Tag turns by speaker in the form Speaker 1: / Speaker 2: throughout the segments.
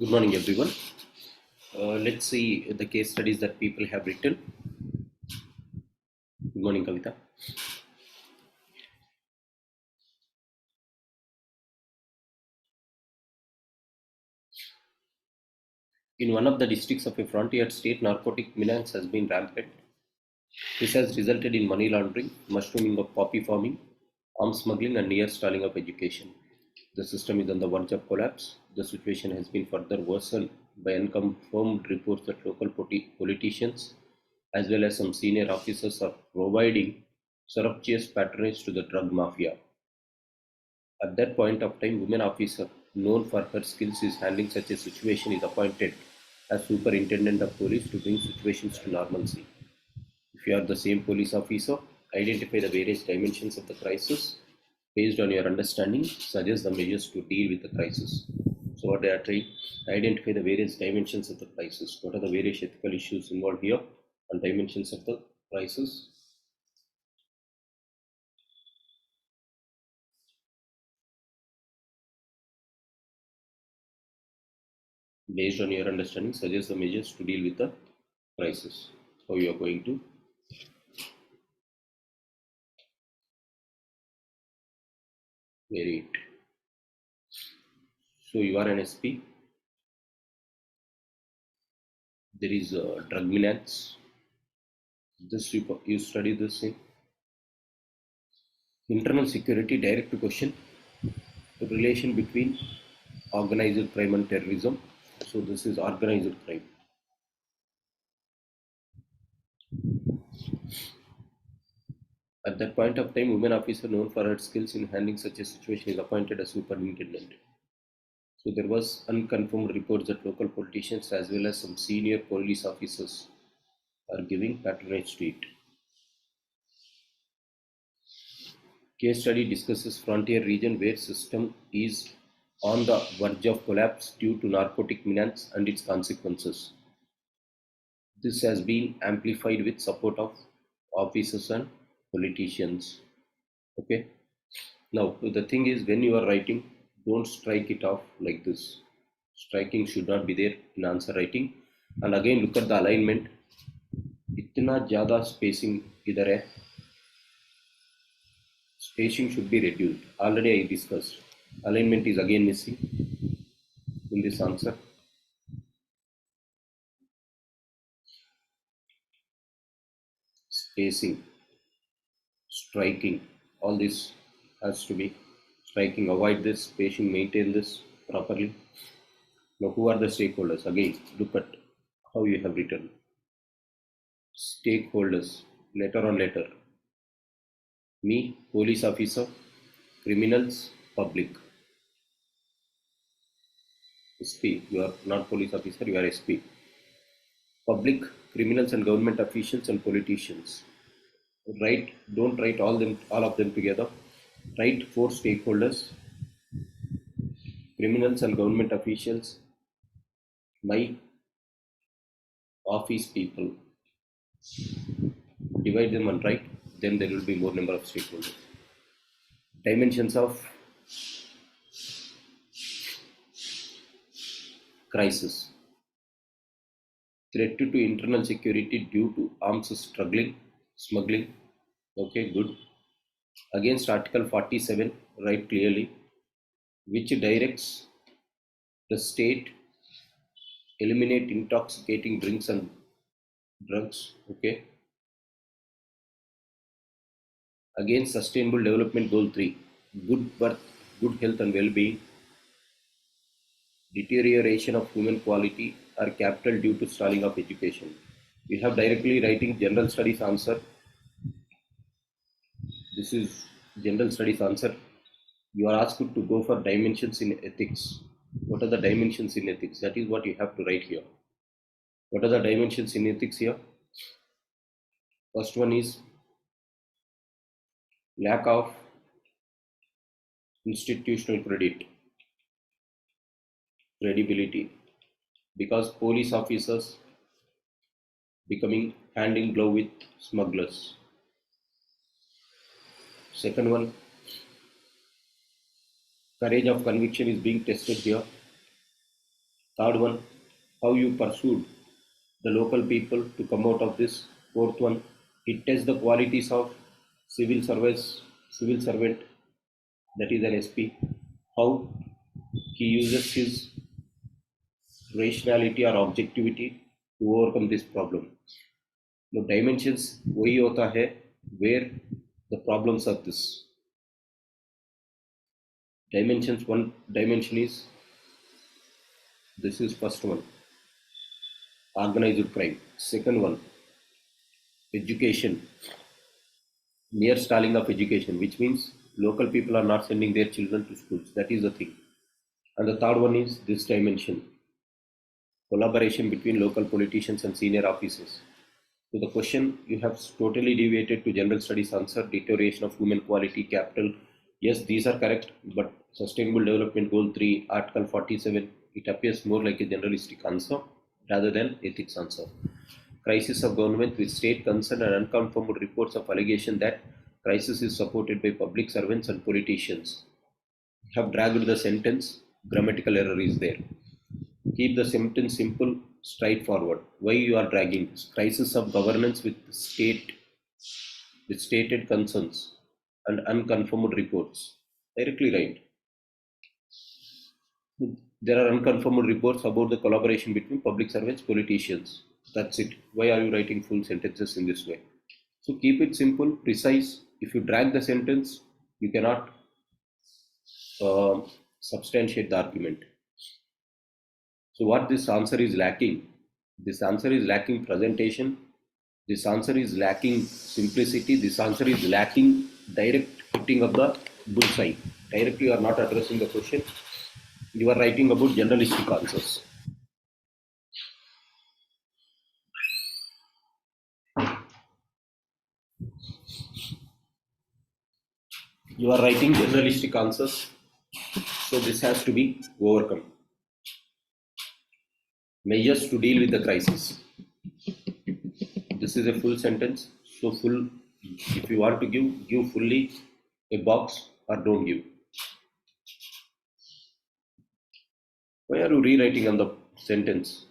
Speaker 1: Good morning, everyone. Let's see the case studies that people have written. Good morning, Kavita. In one of the districts of a frontier state, narcotic menace has been rampant. This has resulted in money laundering, mushrooming of poppy farming, arms smuggling, and near stalling of education. The system is on the verge of collapse. The situation has been further worsened by unconfirmed reports that local politicians, as well as some senior officers, are providing surreptitious patronage to the drug mafia. At that point of time, women officer known for her skills in handling such a situation is appointed as superintendent of police to bring situations to normalcy. If you are the same police officer, identify the various dimensions of the crisis. Based on your understanding, suggest the measures to deal with the crisis. So what they are trying, identify the various dimensions of the crisis. What are the various ethical issues involved here and dimensions of the crisis? Based on your understanding, suggest the measures to deal with the crisis. How you are going to vary it. So you are an SP. There is a drug menace. This you study this in internal security. Direct question: the relation between organized crime and terrorism. So this is organized crime. At that point of time, women officer known for her skills in handling such a situation is appointed as superintendent. So there was unconfirmed reports that local politicians as well as some senior police officers are giving patronage to it. Case study discusses frontier region where system is on the verge of collapse due to narcotic menace and its consequences. This has been amplified with support of officers and politicians. Okay. Now the thing is, when you are writing, don't strike it off like this. Striking should not be there in answer writing. And again, look at the alignment. इतना ज़्यादा spacing इधर है. Spacing should be reduced. Already I discussed. Alignment is again missing in this answer. Spacing, striking, all this has to be striking. Avoid this, spacing, maintain this properly. Now, who are the stakeholders? Again, look at how you have written. Stakeholders, letter on letter. Me, police officer, criminals, public. SP, you are not police officer, you are SP. Public, criminals and government officials and politicians. Write, don't write all of them together. Write 4 stakeholders, criminals and government officials, my office people. Divide them and write, then there will be more number of stakeholders. Dimensions of crisis. Threat to internal security due to arms smuggling. Okay, good. Against Article 47, write clearly, which directs the state eliminate intoxicating drinks and drugs. Okay. Against Sustainable Development Goal 3, good birth, good health and well-being. Deterioration of human quality are capital due to stalling of education. We have directly writing general studies answer. This is general studies answer. You are asked to go for dimensions in ethics. What are the dimensions in ethics? That is what you have to write here. What are the dimensions in ethics here? First one is lack of institutional credibility, because police officers becoming hand in glove with smugglers. Second one, courage of conviction is being tested here. Third one, how you pursued the local people to come out of this. Fourth one, it tests the qualities of civil servant, that is an SP, how he uses his rationality or objectivity to overcome this problem. The dimensions वही होता है where the problems are this. Dimensions, one dimension is, this is first one, organized crime. Second one, education, mere stalling of education, which means local people are not sending their children to schools. That is the thing. And the third one is this dimension, collaboration between local politicians and senior officers. So the question, you have totally deviated to general studies answer, deterioration of human quality, capital. Yes, these are correct, but Sustainable Development Goal 3, Article 47, it appears more like a generalistic answer rather than ethics answer. Crisis of government with state concern and unconfirmed reports of allegation that crisis is supported by public servants and politicians. Have dragged the sentence, grammatical error is there. Keep the sentence simple, straightforward. Why you are dragging this? Crisis of governance with stated concerns and unconfirmed reports. Directly write. There are unconfirmed reports about the collaboration between public servants, politicians. That's it. Why are you writing full sentences in this way? So keep it simple, precise. If you drag the sentence, you cannot substantiate the argument. So what this answer is lacking? This answer is lacking presentation. This answer is lacking simplicity. This answer is lacking direct hitting of the bullseye. Directly you are not addressing the question. You are writing about generalistic answers. You are writing generalistic answers. So this has to be overcome. Measures to deal with the crisis. This is a full sentence. So full, if you want to give fully a box or don't give. Why are you rewriting on the sentence?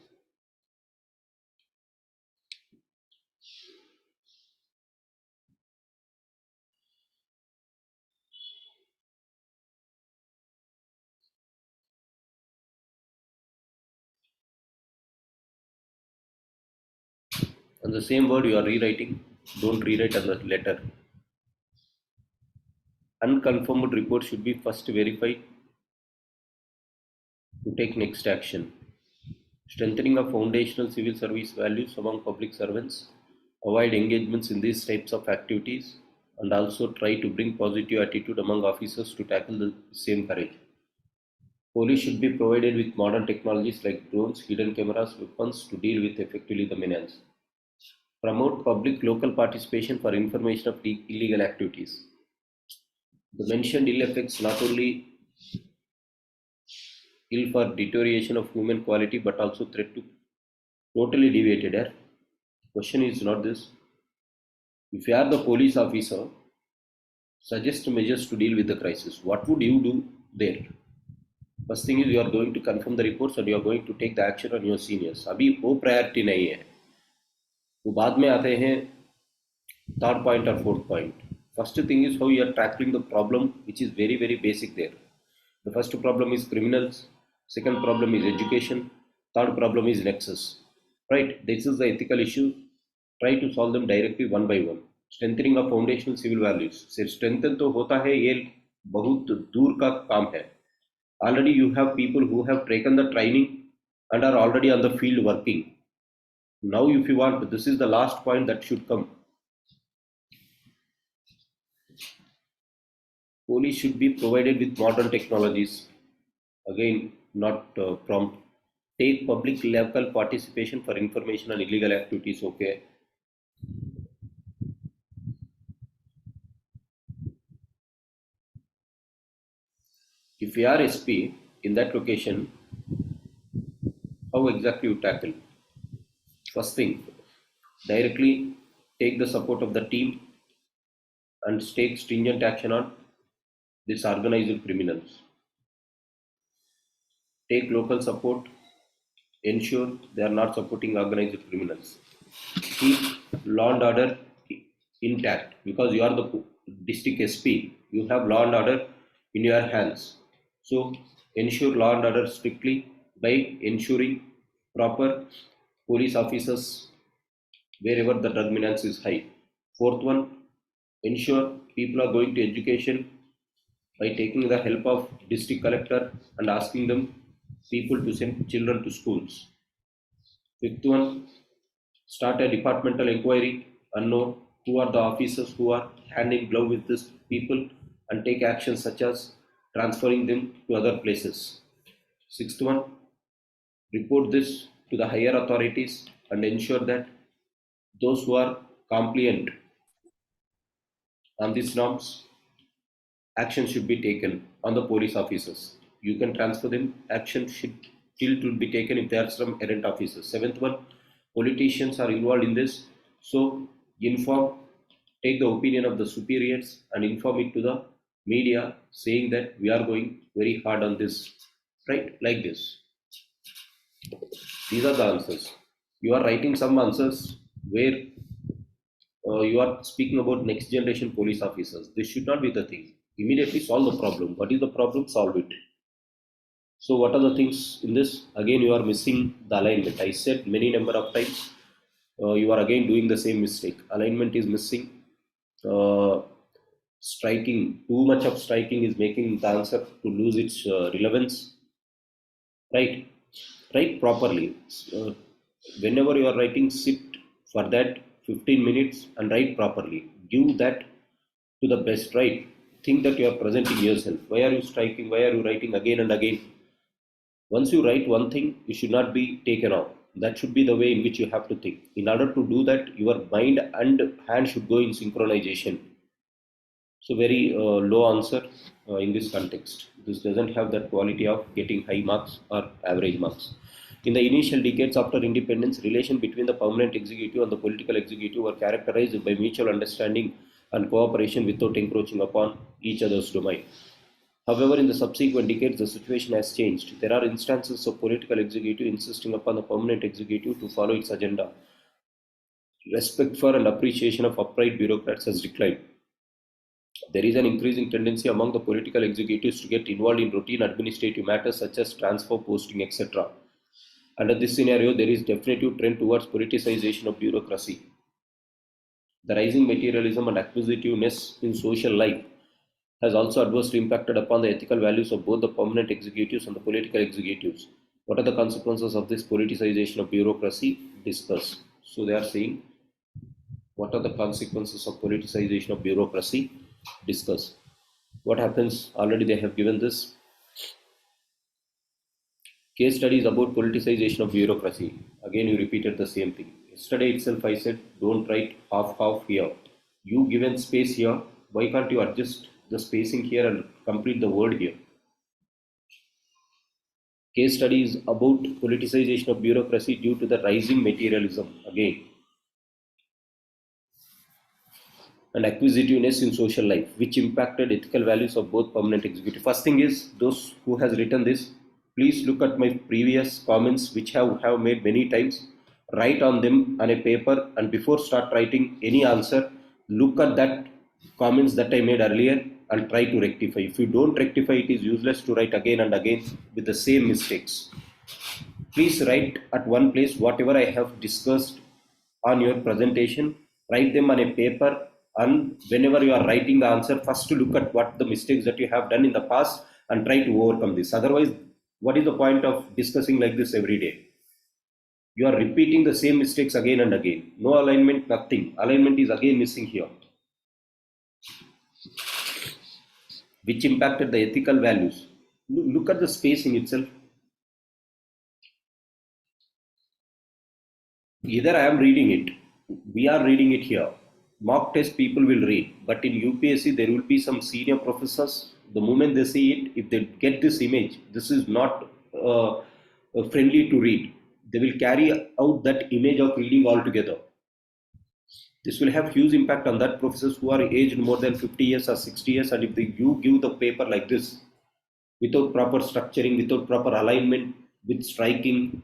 Speaker 1: On the same word you are rewriting, don't rewrite on the letter. Unconfirmed report should be first verified to take next action. Strengthening of foundational civil service values among public servants. Avoid engagements in these types of activities and also try to bring positive attitude among officers to tackle the same courage. Police should be provided with modern technologies like drones, hidden cameras, weapons to deal with effectively the menace. Promote public local participation for information of illegal activities. The mentioned ill effects not only ill for deterioration of human quality but also threat to totally deviated here. Question is not this. If you are the police officer, suggest measures to deal with the crisis. What would you do there? First thing is you are going to confirm the reports and you are going to take the action on your seniors. अभी वो priority नहीं है, तो बाद में आते हैं third point or fourth point. First thing is how you are tackling the problem, which is very very basic there. The first problem is criminals, second problem is education, third problem is nexus. Right? This is the ethical issue. Try to solve them directly one by one. Strengthening of foundational civil values. सिर्फ strengthen तो होता है, ये बहुत दूर का काम है. Already you have people who have taken the training and are already on the field working. Now if you want, this is the last point that should come. Police should be provided with modern technologies. Again, not prompt. Take public local participation for information on illegal activities. Okay. If you are SP in that location, how exactly you tackle? First thing, directly take the support of the team and take stringent action on these organized criminals. Take local support ensure they are not supporting organized criminals. Keep law and order intact because you are the district SP. You have law and order in your hands. So ensure law and order strictly by ensuring proper police officers wherever the drug menace is high. Fourth one, ensure people are going to education by taking the help of district collector and asking them people to send children to schools. Fifth one, start a departmental inquiry and know who are the officers who are hand in glove with these people and take actions such as transferring them to other places. Sixth one, report this to the higher authorities and ensure that those who are compliant on these norms, action should be taken on the police officers. You can transfer them, action should still to be taken if there are some errant officers. Seventh one, politicians are involved in this, so inform, take the opinion of the superiors and inform it to the media saying that we are going very hard on this, right? Like this. These are the answers. You are writing some answers where you are speaking about next generation police officers. This should not be the thing. Immediately solve the problem. What is the problem? Solve it. So what are the things in this? Again, you are missing the alignment. I said many number of times. You are again doing the same mistake. Alignment is missing. Striking, too much of striking is making the answer to lose its relevance. Right? Write properly. Whenever you are writing, sit for that 15 minutes and write properly. Give that to the best, right? Think that you are presenting yourself. Why are you striking? Why are you writing again and again? Once you write one thing, you should not be taken off. That should be the way in which you have to think. In order to do that, your mind and hand should go in synchronization. So very low answer in this context. This doesn't have that quality of getting high marks or average marks. In the initial decades after independence, relation between the permanent executive and the political executive were characterized by mutual understanding and cooperation without encroaching upon each other's domain. However, in the subsequent decades, the situation has changed. There are instances of political executive insisting upon the permanent executive to follow its agenda. Respect for and appreciation of upright bureaucrats has declined. There is an increasing tendency among the political executives to get involved in routine administrative matters such as transfer, posting, etc. Under this scenario, there is definitive trend towards politicization of bureaucracy. The rising materialism and acquisitiveness in social life has also adversely impacted upon the ethical values of both the permanent executives and the political executives. What are the consequences of this politicization of bureaucracy? Discuss. So they are saying, what are the consequences of politicization of bureaucracy? Discuss. What happens? Already they have given this. Case studies about politicization of bureaucracy. Again, you repeated the same thing. Yesterday itself I said, don't write half here. You given space here, why can't you adjust the spacing here and complete the word here? Case studies about politicization of bureaucracy due to the rising materialism again. And acquisitiveness in social life, which impacted ethical values of both permanent executive. First thing is, those who has written this, please look at my previous comments, which have made many times. Write on them on a paper, and before start writing any answer, look at that comments that I made earlier and try to rectify. If you don't rectify, it is useless to write again and again with the same mistakes. Please write at one place whatever I have discussed on your presentation. Write them on a paper, and whenever you are writing the answer, first to look at what the mistakes that you have done in the past and try to overcome this. Otherwise, what is the point of discussing like this every day? You are repeating the same mistakes again and again. No alignment, nothing. Alignment is again missing here, which impacted the ethical values. Look at the spacing itself. Either I am reading it, we are reading it here. Mock test people will read, but in UPSC there will be some senior professors. The moment they see it, if they get this image, this is not friendly to read. They will carry out that image of reading altogether. This will have huge impact on that professors who are aged more than 50 years or 60 years, and if you give the paper like this, without proper structuring, without proper alignment, with striking,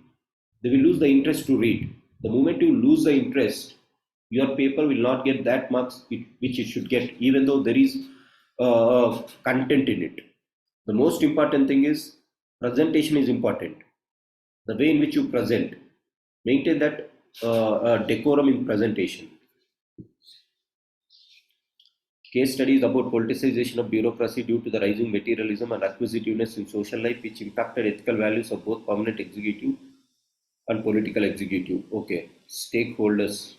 Speaker 1: they will lose the interest to read. The moment you lose the interest, your paper will not get that marks which it should get, even though there is content in it. The most important thing is presentation is important. The way in which you present, maintain that decorum in presentation. Case studies about politicization of bureaucracy due to the rising materialism and acquisitiveness in social life, which impacted ethical values of both permanent executive and political executive. Okay, stakeholders.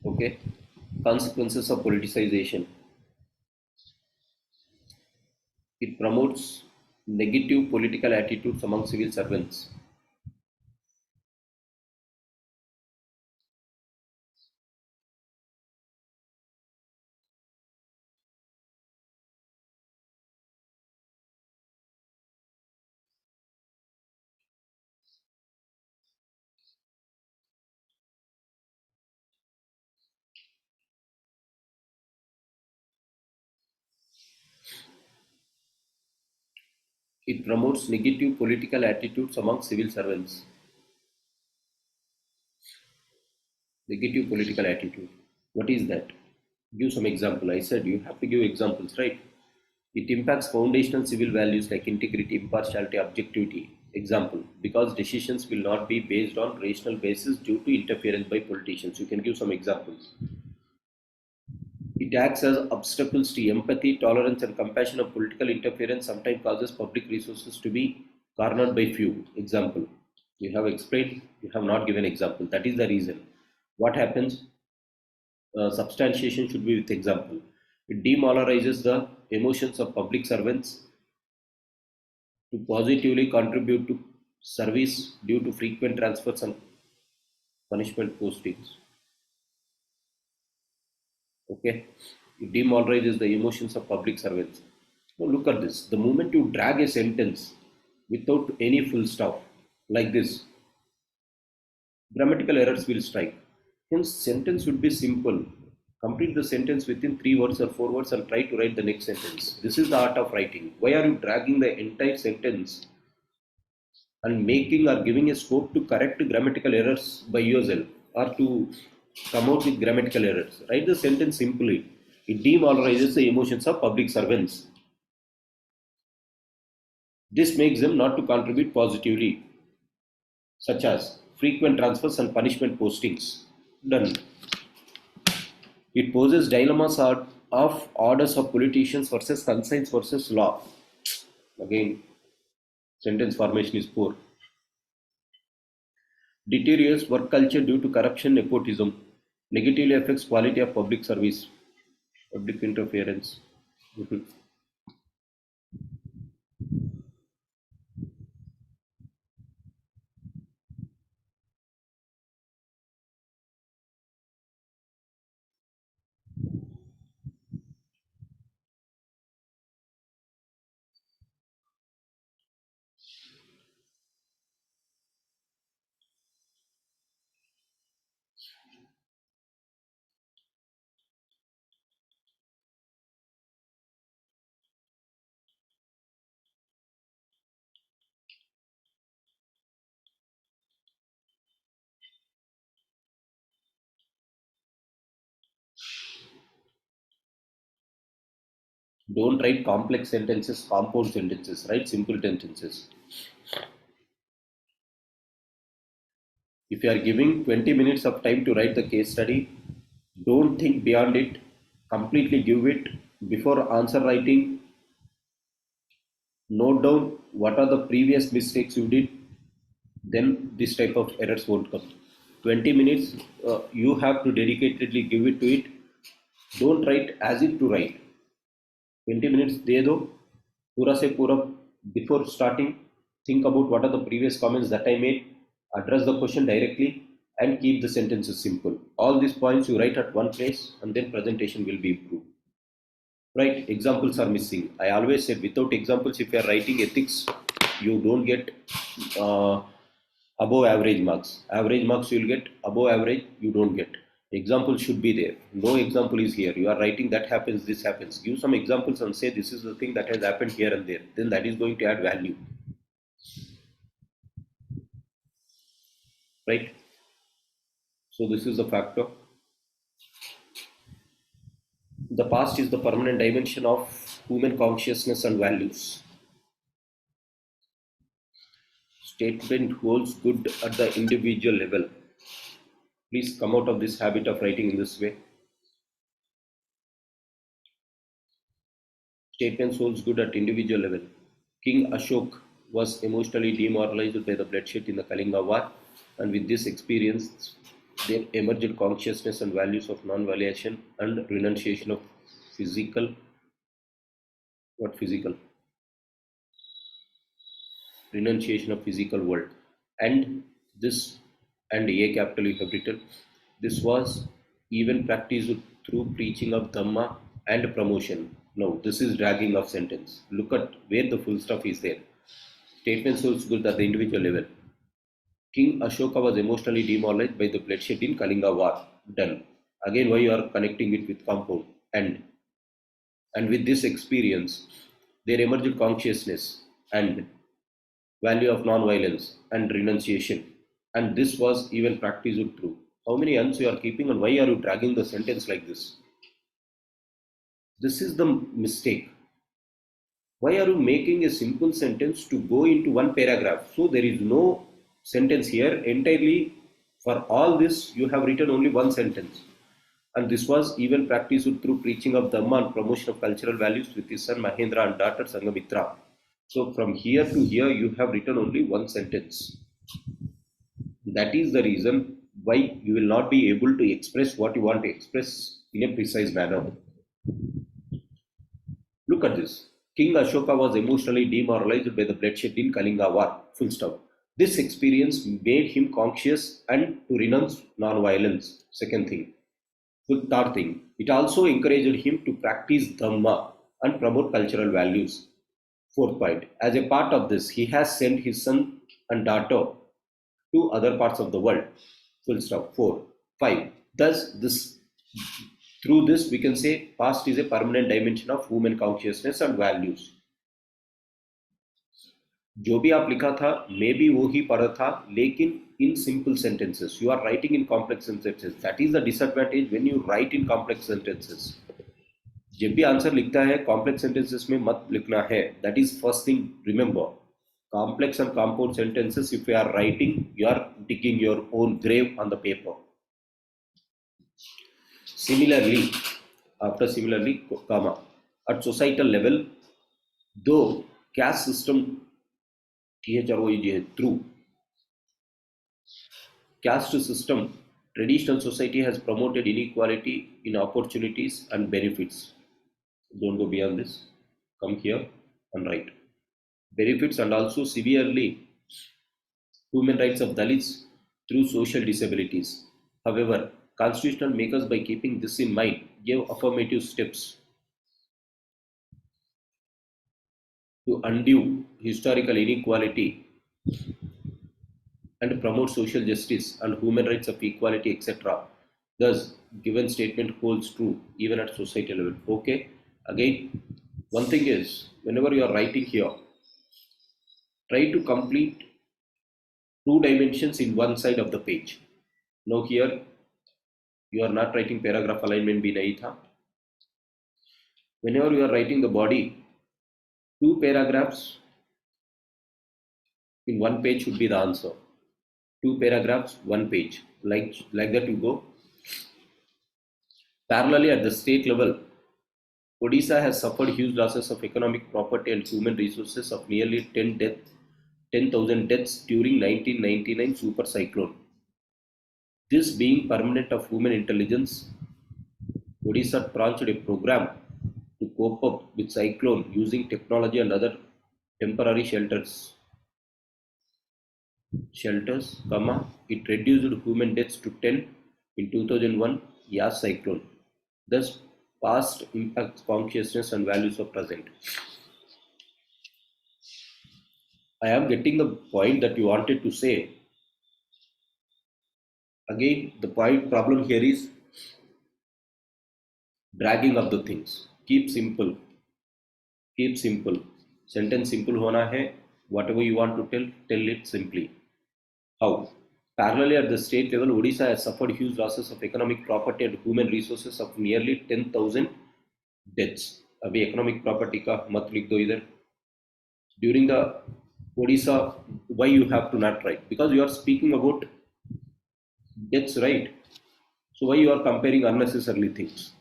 Speaker 1: Okay, consequences of politicization. It promotes negative political attitudes among civil servants. It promotes negative political attitudes among civil servants. Negative political attitude. What is that? Give some example. I said you have to give examples, right? It impacts foundational civil values like integrity, impartiality, objectivity. Example, because decisions will not be based on rational basis due to interference by politicians. You can give some examples. It acts as obstacles to empathy, tolerance, and compassion of political interference, sometimes causes public resources to be garnered by few. Example, you have explained, you have not given example. That is the reason. What happens? Substantiation should be with example. It demoralizes the emotions of public servants to positively contribute to service due to frequent transfers and punishment postings. Okay, it demoralizes the emotions of public servants. Now look at this. The moment you drag a sentence without any full stop, like this, grammatical errors will strike. Hence, sentence should be simple. Complete the sentence within 3 words or 4 words and try to write the next sentence. This is the art of writing. Why are you dragging the entire sentence and making or giving a scope to correct grammatical errors by yourself or to come out with grammatical errors? Write the sentence simply. It demoralizes the emotions of public servants. This makes them not to contribute positively, such as frequent transfers and punishment postings. Done. It poses dilemmas of orders of politicians versus conscience versus law. Again, sentence formation is poor. Deteriorates work culture due to corruption, nepotism. Negatively affects quality of public service. Public interference. Don't write complex sentences, compound sentences. Write simple sentences. If you are giving 20 minutes of time to write the case study, don't think beyond it. Completely give it. Before answer writing, note down what are the previous mistakes you did. Then this type of errors won't come. 20 minutes you have to dedicatedly give it to it. Don't write as if to write. 20 minutes दे दो पूरा से पूरा. Before starting, think about what are the previous comments that I made, address the question directly, and keep the sentences simple. All these points you write at one place, and then presentation will be improved. Right? Examples are missing. I always said without examples, if you are writing ethics, you don't get above average marks. Average marks you will get, above average you don't get. Example should be there. No example is here. You are writing that happens, this happens. Give some examples and say this is the thing that has happened here and there. Then that is going to add value. Right? So this is the factor. The past is the permanent dimension of human consciousness and values. Statement holds good at the individual level. Please come out of this habit of writing in this way. Statements holds good at individual level. King Ashok was emotionally demoralized by the bloodshed in the Kalinga War, and with this experience, there emerged consciousness and values of non-violation and renunciation of physical. What physical? Renunciation of physical world. And this, and A capital you have written, this was even practiced through preaching of Dhamma and promotion. No, this is dragging of sentence. Look at where the full stop is there. Statement source good at the individual level. King Ashoka was emotionally demoralized by the bloodshed in Kalinga War. Done. Again, why you are connecting it with compound? And with this experience, there emerged consciousness and value of non-violence and renunciation. And this was even practiced through. How many ends you are keeping and why are you dragging the sentence like this? This is the mistake. Why are you making a simple sentence to go into one paragraph? So there is no sentence here. Entirely for all this, you have written only one sentence. And this was even practiced through preaching of Dhamma and promotion of cultural values with his son Mahendra and daughter Sangamitra. So from here to here, you have written only one sentence. That is the reason why you will not be able to express what you want to express in a precise manner. Look at this. King Ashoka was emotionally demoralized by the bloodshed in Kalinga War. Full stop. This experience made him conscious and to renounce non-violence. Second thing. Third thing. It also encouraged him to practice Dhamma and promote cultural values. Fourth point. As a part of this, he has sent his son and daughter to other parts of the world. Full stop. 4. 5. Thus, through this, we can say past is a permanent dimension of human consciousness and values. जो भी आप लिखा था मैं भी वो ही पढ़ा था लेकिन in simple sentences. You are writing in complex sentences. That is the disadvantage when you write in complex sentences. जब भी आंसर लिखता है complex sentences में मत लिखना है. That is first thing. Remember, complex and compound sentences. If you are writing, you are digging your own grave on the paper. Similarly, after similarly, comma, at societal level, though caste system through caste system, traditional society has promoted inequality in opportunities and benefits. Don't go beyond this. Come here and write. Benefits and also severely human rights of Dalits through social disabilities. However, constitutional makers, by keeping this in mind, gave affirmative steps to undo historical inequality and promote social justice and human rights of equality, etc. Thus, given statement holds true even at society level. Okay. Again, one thing is, whenever you are writing here, try to complete two dimensions in one side of the page. Now here, you are not writing paragraph alignment bhi nahi tha. Whenever you are writing the body, two paragraphs in one page should be the answer. Two paragraphs, one page. Like that you go. Parallelly, at the state level, Odisha has suffered huge losses of economic, property and human resources of nearly 10,000 deaths during 1999 super cyclone. This being permanent of human intelligence, Odisha launched a program to cope up with cyclone using technology and other temporary shelters, it reduced human deaths to 10 in 2001 Yas cyclone. Thus, past impacts consciousness and values of present. I am getting the point that you wanted to say. Again, the problem here is Dragging up the things. Keep simple. Keep simple. Sentence simple होना है. Whatever you want to tell it simply. How? Parallelly, at the state level, Odisha has suffered huge losses of economic property and human resources of nearly 10,000 deaths. अभी economic property का मत लिख दो इधर. During the Odisha, why you have to not write? Because you are speaking about deaths, right? So why you are comparing unnecessarily things?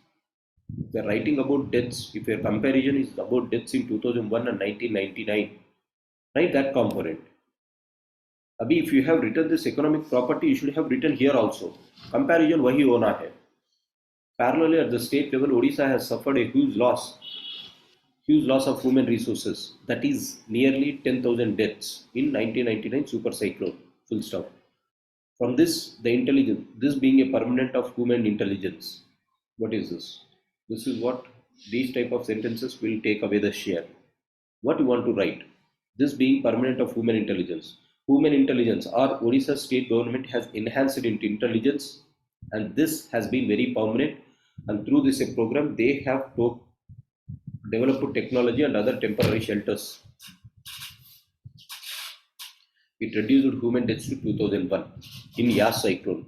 Speaker 1: If you are writing about deaths, if your comparison is about deaths in 2001 and 1999, write that component. Abhi, if you have written this economic property, you should have written here also. Comparison wahi hona hai. Parallelly, at the state level, Odisha has suffered a huge loss of human resources. That is nearly 10,000 deaths in 1999 super cyclone. Full stop. From this, the intelligence, this being a permanent of human intelligence. What is this? This is what these type of sentences will take away the share. What you want to write? This being permanent of human intelligence. Human intelligence or Odisha state government has enhanced into intelligence, and this has been very permanent, and through this program they have developed technology and other temporary shelters. It reduced human deaths to 2001 in Yas cyclone.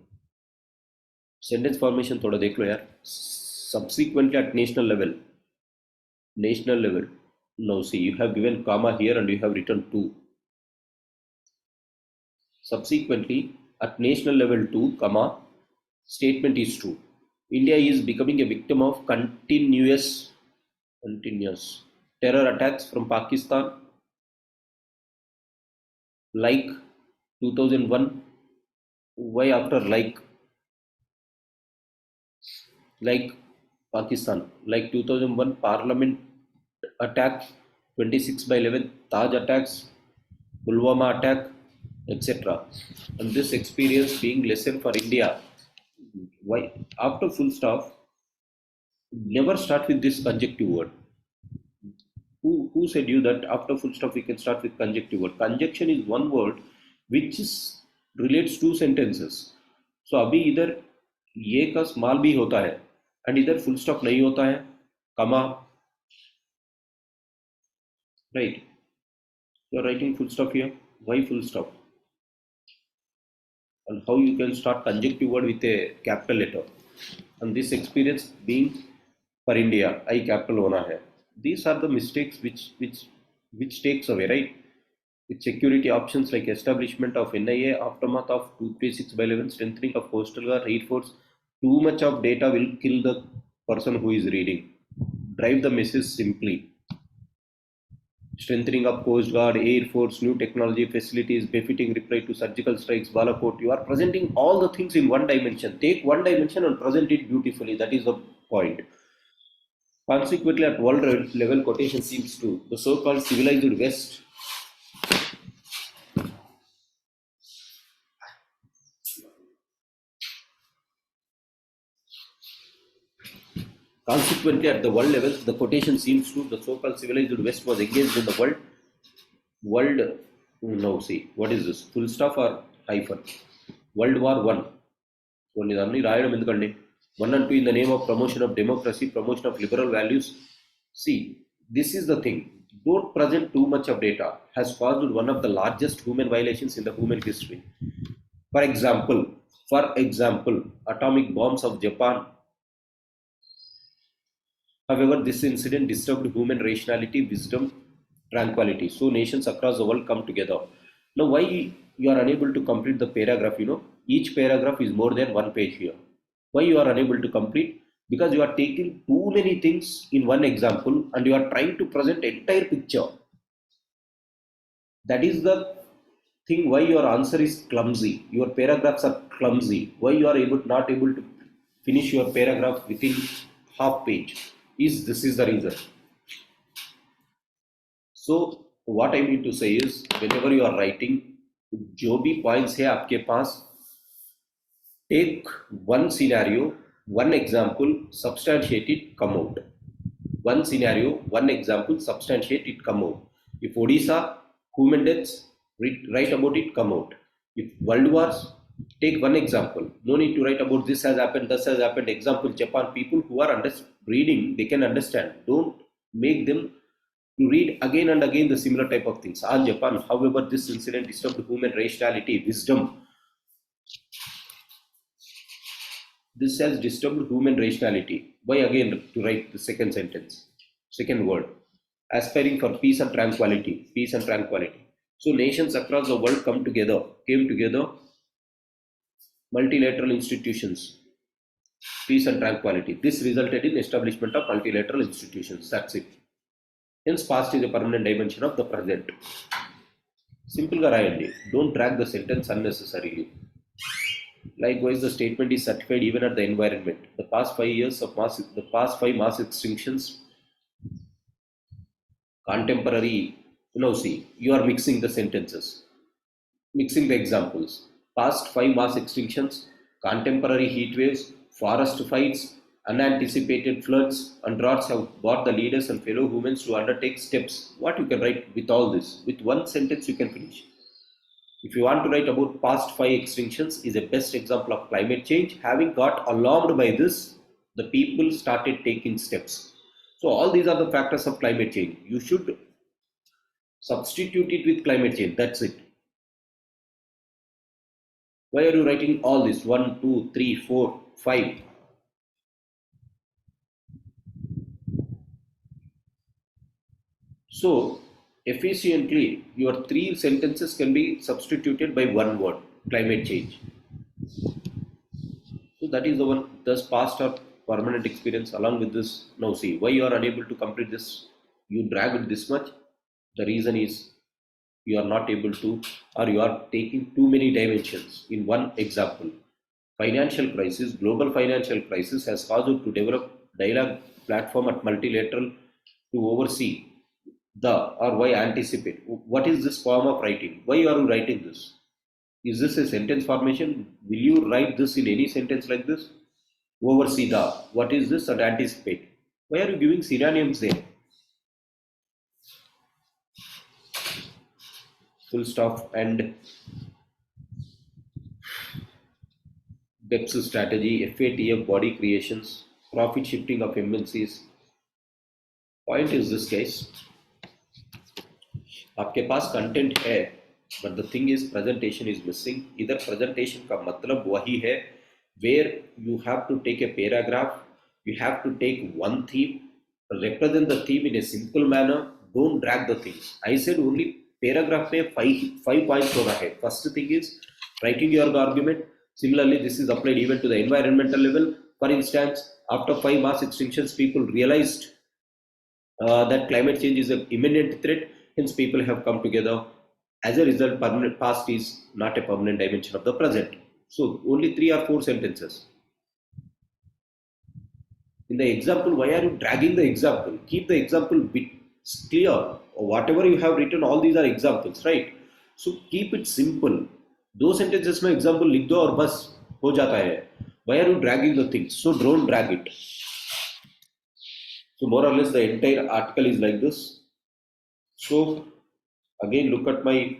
Speaker 1: Sentence formation थोड़ा देख लो यार. Subsequently at national level, now see, you have given comma here and you have written 2. Subsequently at national level 2, comma, statement is true. India is becoming a victim of continuous terror attacks from Pakistan, like 2001. Why after like Pakistan, like 2001 Parliament attack, 26/11, Taj attacks, Pulwama attack, etc. And this experience being lesson for India. Why? After full stop, never start with this conjunctive word. Who said you that after full stop we can start with conjunctive word? Conjunction is one word which relates two sentences. So अभी इधर ये का small भी होता है and इधर full stop नहीं होता है, comma, right? You are writing full stop here. Why full stop? And how you can start conjunctive word with a capital letter? And this experience being for India, I capital होना है. These are the mistakes which takes away, right? With security options like establishment of NIA, aftermath of 236/11, strengthening of coastal guard, air force. Too much of data will kill the person who is reading. Drive the message simply. Strengthening of Coast Guard, Air Force, new technology facilities, befitting reply to surgical strikes, Balakot. You are presenting all the things in one dimension. Take one dimension and present it beautifully. That is the point. Consequently, at world level, quotation seems to the so-called civilized West. Consequently, at the world level, the quotation seems to the so-called civilized West was engaged in the world. No, see, what is this? Full stop or hyphen? World War One. One and two in the name of promotion of democracy, promotion of liberal values. See, this is the thing. Don't present too much of data. Has caused one of the largest human violations in the human history. For example, atomic bombs of Japan. However, this incident disturbed human rationality, wisdom, tranquility. So nations across the world come together. Now, why you are unable to complete the paragraph? Each paragraph is more than one page here. Why you are unable to complete? Because you are taking too many things in one example and you are trying to present entire picture. That is the thing why your answer is clumsy. Your paragraphs are clumsy. Why you are not able to finish your paragraph within half page? This is the reason. So what I mean to say is, whenever you are writing, जो भी points है आपके पास, take one scenario, one example, substantiate it, come out. One scenario, one example, substantiate it, come out. If Odisha, human deaths, write about it, come out. If world wars, take one example. No need to write about this has happened, example, Japan, people who are reading, they can understand. Don't make them to read again and again the similar type of things. On Japan, however, this incident disturbed human rationality, wisdom. This has disturbed human rationality. Why again to write the second sentence, second word? Aspiring for peace and tranquility. Peace and tranquility. So nations across the world came together, multilateral institutions, peace and tranquility. This resulted in establishment of multilateral institutions. That's it. Hence, past is a permanent dimension of the present. Simple ga rayandi. Don't drag the sentence unnecessarily. Likewise, the statement is certified even at the environment. The past 5 mass extinctions, contemporary. See, you are mixing the sentences, mixing the examples. Past 5 mass extinctions, contemporary heat waves, forest fires, unanticipated floods and droughts have brought the leaders and fellow humans to undertake steps. What you can write with all this? With one sentence you can finish. If you want to write about past 5 extinctions, is a best example of climate change. Having got alarmed by this, the people started taking steps. So all these are the factors of climate change. You should substitute it with climate change. That's it. Why are you writing all this? 1, 2, 3, 4, 5. So efficiently, your 3 sentences can be substituted by one word, climate change. So that is the one, thus past or permanent experience. Along with this, now see, why you are unable to complete this, you drag it this much. The reason is you are not able to, or you are taking too many dimensions in one example. Financial crisis, global financial crisis has caused you to develop dialogue platform at multilateral to oversee or why anticipate. What is this form of writing? Why are you writing this? Is this a sentence formation? Will you write this in any sentence like this? Oversee the, what is this, and anticipate. Why are you giving synonyms there? Full stop. And BEPS strategy, FATF body creations, profit shifting of MNCs. Point is this, guys. आपके पास content है, but the thing is presentation is missing. इधर presentation का मतलब वही है where you have to take a paragraph, you have to take one theme, represent the theme in a simple manner. Don't drag the things. I said only paragraph में five points होना है. First thing is writing your argument. Similarly, this is applied even to the environmental level. For instance, after 5 mass extinctions, people realized that climate change is an imminent threat. Hence, people have come together. As a result, permanent past is not a permanent dimension of the present. So, only 3 or 4 sentences. In the example, why are you dragging the example? Keep the example bit clear. Whatever you have written, all these are examples, right? So, keep it simple. 2 sentences में example लिख दो और बस हो जाता है. Why are you dragging the things? So, don't drag it. So, more or less, the entire article is like this. So, again, look at my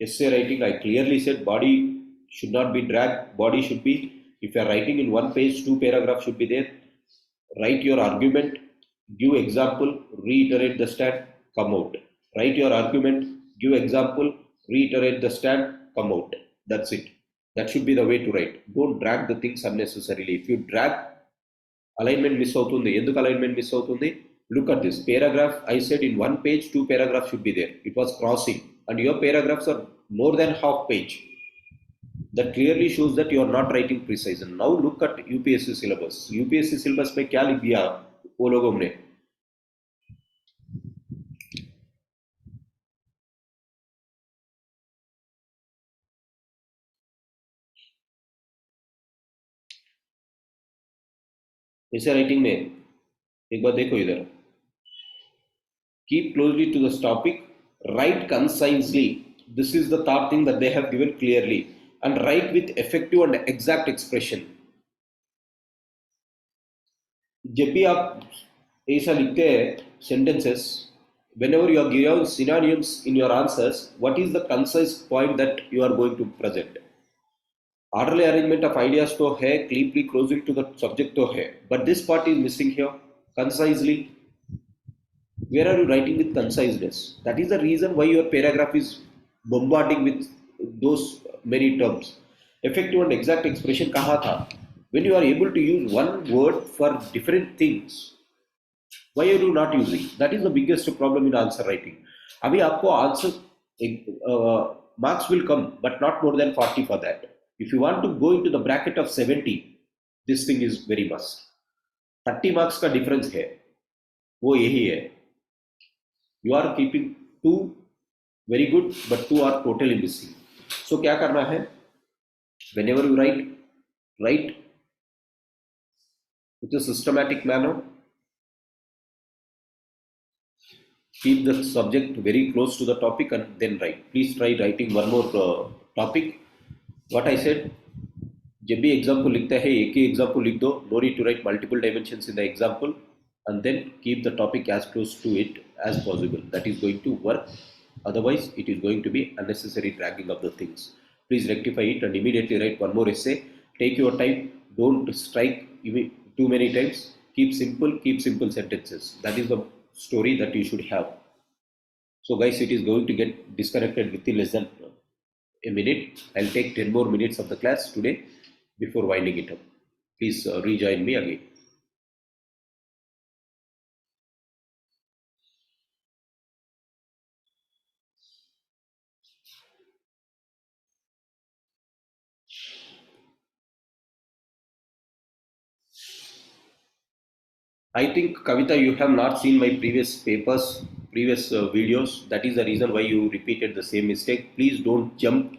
Speaker 1: essay writing. I clearly said body should not be dragged. Body should be, if you are writing in 1 page, 2 paragraphs should be there. Write your argument, give example, reiterate the stand, come out. Write your argument, give example, reiterate the stand, come out. That's it. That should be the way to write. Don't drag the things unnecessarily. If you drag, alignment miss avutundi. Enduku alignment miss avutundi? Look at this paragraph. I said in 1 page, 2 paragraphs should be there. It was crossing, and your paragraphs are more than half page. That clearly shows that you are not writing precise. And now look at UPSC syllabus. UPSC syllabus में क्या लिख दिया वो लोगों ने? ऐसे writing में एक बार देखो इधर. Keep closely to this topic. Write concisely. This is the third thing that they have given clearly. And write with effective and exact expression. जब भी आप ऐसा लिखते हैं sentences, whenever you are given synonyms in your answers, what is the concise point that you are going to present? Orderly arrangement of ideas तो है, clearly closing to the subject तो है, but this part is missing here. concisely. Where are you writing with conciseness? That is the reason why your paragraph is bombarding with those many terms. Effective and exact expression kaha tha? When you are able to use one word for different things, why are you not using? That is the biggest problem in answer writing. अभी आपको answer marks will come, but not more than 40 for that. If you want to go into the bracket of 70, this thing is very must. 30 marks का difference है, वो यही है. You are keeping 2 very good, but 2 are totally missing. So क्या करना है? Whenever you write with a systematic manner. Keep the subject very close to the topic and then write. Please try writing one more topic. What I said, जब भी exam को लिखता है एक ही exam को लिख दो. No need to write multiple dimensions in the example, and then keep the topic as close to it as possible. That is going to work. Otherwise, it is going to be unnecessary dragging of the things. Please rectify it and immediately write one more essay. Take your time. Don't strike too many times. Keep simple sentences. That is the story that you should have. So guys, it is going to get disconnected within less than a minute. I'll take 10 more minutes of the class today before winding it up. Please rejoin me again. I think, Kavita, you have not seen my previous papers, previous videos. That is the reason why you repeated the same mistake. Please don't jump